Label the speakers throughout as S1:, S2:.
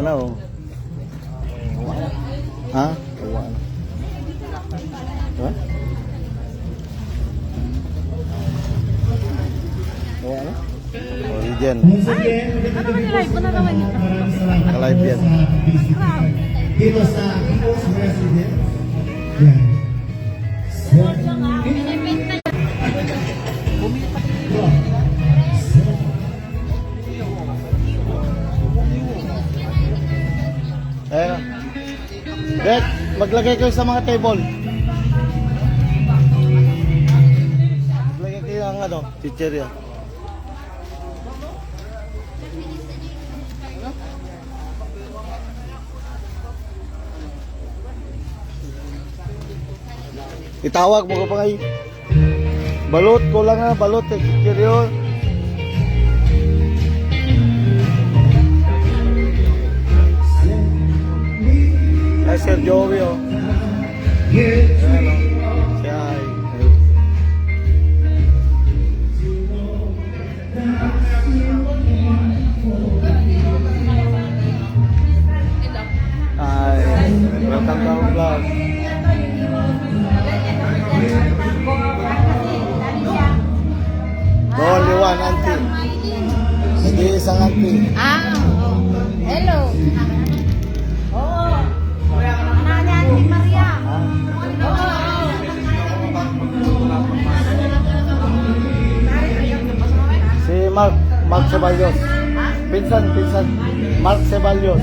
S1: na oh. Ha? Uwa na. Ha? Uwa na? Origin.
S2: Ano ba nilive mo na naman yun?
S1: Ka-live yan.
S3: Dito sa People's President. Yan.
S1: Ayan. Bet, maglagay kayo sa mga table. Maglagay kayo ng ano, chicherya. Itawag mo ka pa ngayon. Balot ko lang na, balot eh, chicherya. Ay, Sir Joey, oh. Ayan, oh. Siya ay... Ay, welcome to our vlog. Only one, auntie. Hindi isang auntie.
S2: Hello. Oo. Ananya ni Maria.
S1: Si Mark Ceballos. Pinsan. Mark Ceballos.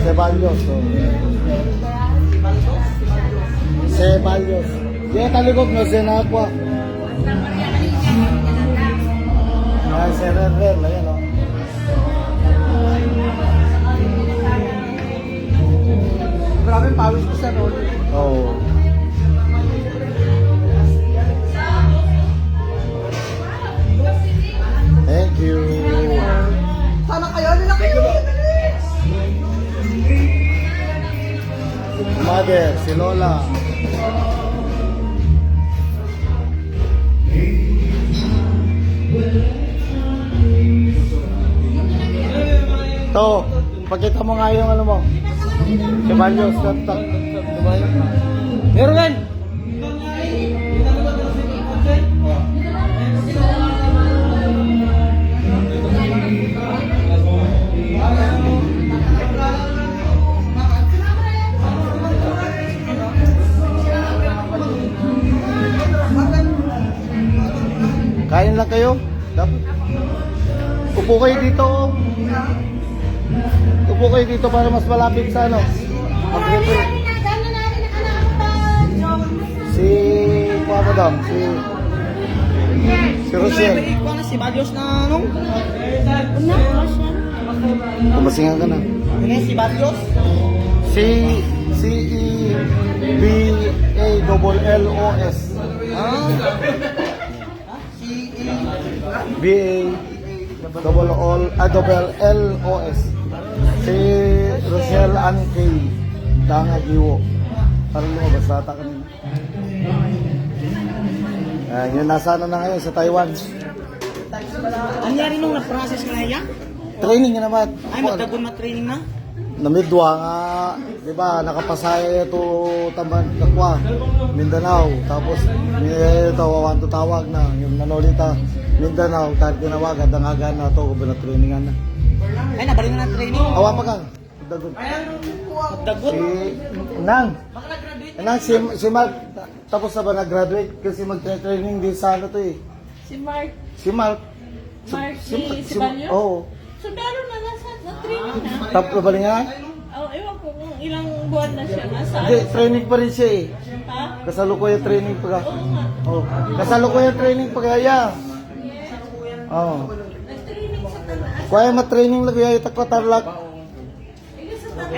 S1: Ceballos. Oh. Ceballos. Dia taligog no sinakwa. Ay, si Rer, ayan o.
S3: Grabe pawis ko sa role.
S1: Oh. Thank you.
S3: Sana kayo, nila kayo.
S1: Mother, si Lola. To, pakita mo nga yung ano mo. Ceballos, tak. Meron yan. Kain lang kayo. Dapat. Upo kayo dito. Upo kayo dito para mas malapit sa ano. Mag-refer. Si Madam, si Rosel.
S3: Si Balios na anong?
S1: Kumasingan ka na.
S3: Si Balios?
S1: C-E-B-A-L-L-O-S. B-A-L-L-O-S. Si Rosel Anke Tanga Giwo. Parang lumabas rata kanina. Yun, nasa ano na ngayon sa Taiwan.
S3: Ang nangyari nung na-process na niya?
S1: Training nga naman.
S3: Ay, magdagon na-training na?
S1: Namidwa nga, di ba, nakapasaya ito tamban kakwa, Mindanao. Tapos, ito, wawan to tawag na, yung nanolita, Mindanao, kahit tinawagan, dangagan na ito, kung na trainingan na.
S3: Ay, nabalik na na-training?
S1: Awa pa ka, dagon.
S3: Magdagon?
S1: Nang, si Mark, tapos na ba nag-graduate? Kasi mag-training din sa ano to eh.
S2: Si Mark.
S1: Si Mark.
S2: Si Balyo?
S1: Oo.
S2: So, meron na training na.
S1: Tapos ba nga?
S2: Oh, ewan ko kung ilang buwan na siya nasa.
S1: Hindi, training pa rin siya eh.
S2: Ha?
S1: Kasalukuyan training pa ka.
S2: Oo nga.
S1: Oh, kasalukuyan training pa kaya. Oh.
S2: Nag-training sa taas.
S1: Kuya ma-training lagi ay takwa tarlak.
S3: Ay,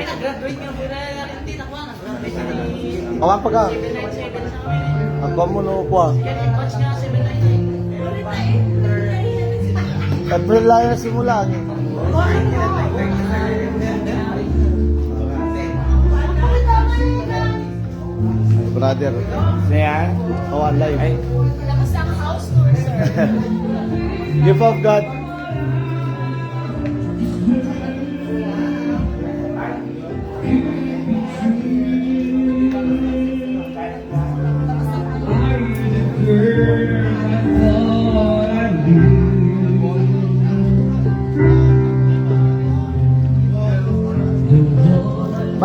S3: nag-graduate nga po na hindi na ko. Nag-graduate na ni...
S1: Awan pa ka.
S3: 797.
S1: Ako mo no po.
S3: Kaya batch nga 798.
S1: April lang na simula. Brother.
S4: Siya?
S1: Oh, live.
S2: Labas ang house tour, sir.
S1: Gift of God.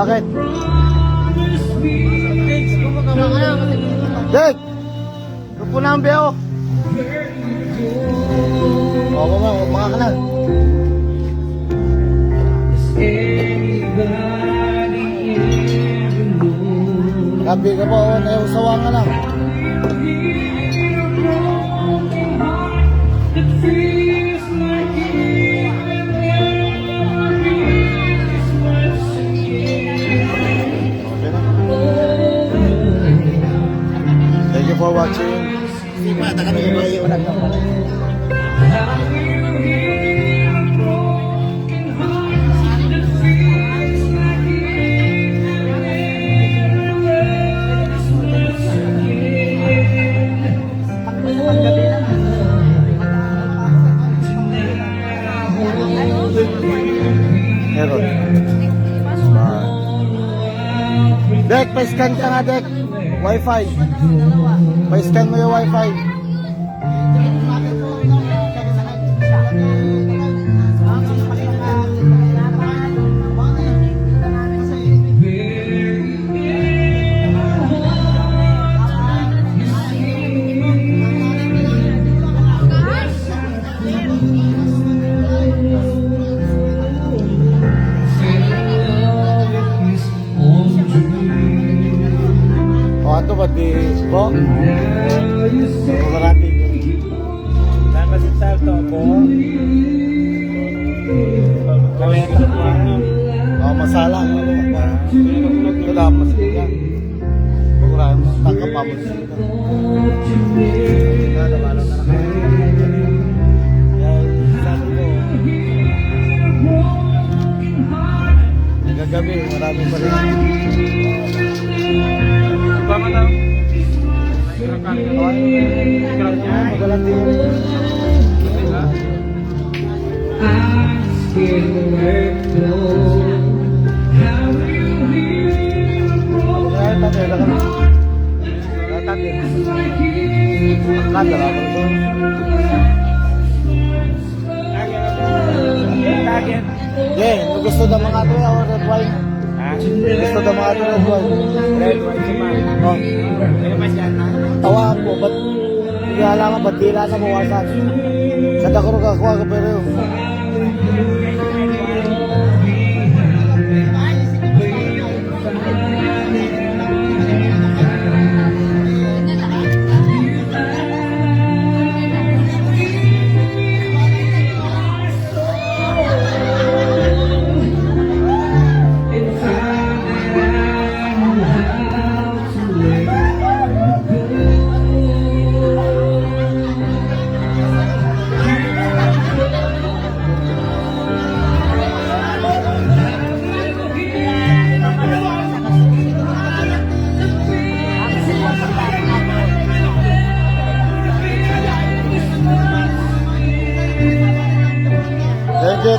S1: Bakit?
S3: Thanks, kumakawa ka na.
S1: Dek! Lupo na ang biyo. Oo, mga ka na. Gabi ka po, naiusawa ka na. Thank you for watching. Meron. Dek, pa-scan ka nga, Dek. Wi-Fi. Pa-scan mo yung Wi-Fi. O, ato ba di po? Marati.
S3: Nakasita to ako. Kaweta ko ano.
S1: O, masala. Ito dapat masala. Pagkura, taka pa mo sila. Kada balo na sabi ko, gagabi, marami pa rin.
S3: Tama daw.
S1: Magalang din. Ay, tatay, lakad. Tatay. Kada, lakad ito. Yeah, gusto na mga ito yung red wine. Gusto na mga ito red wine.
S3: Red wine si man.
S1: Oh,
S3: Ano ba siya na?
S1: tawaan ko, ba't hindi alam ba't tila na mawasan? Sa dakuro kakuha ka pero yung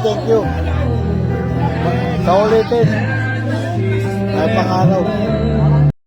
S1: thank you. Sa ulitin. Ay pangaraw.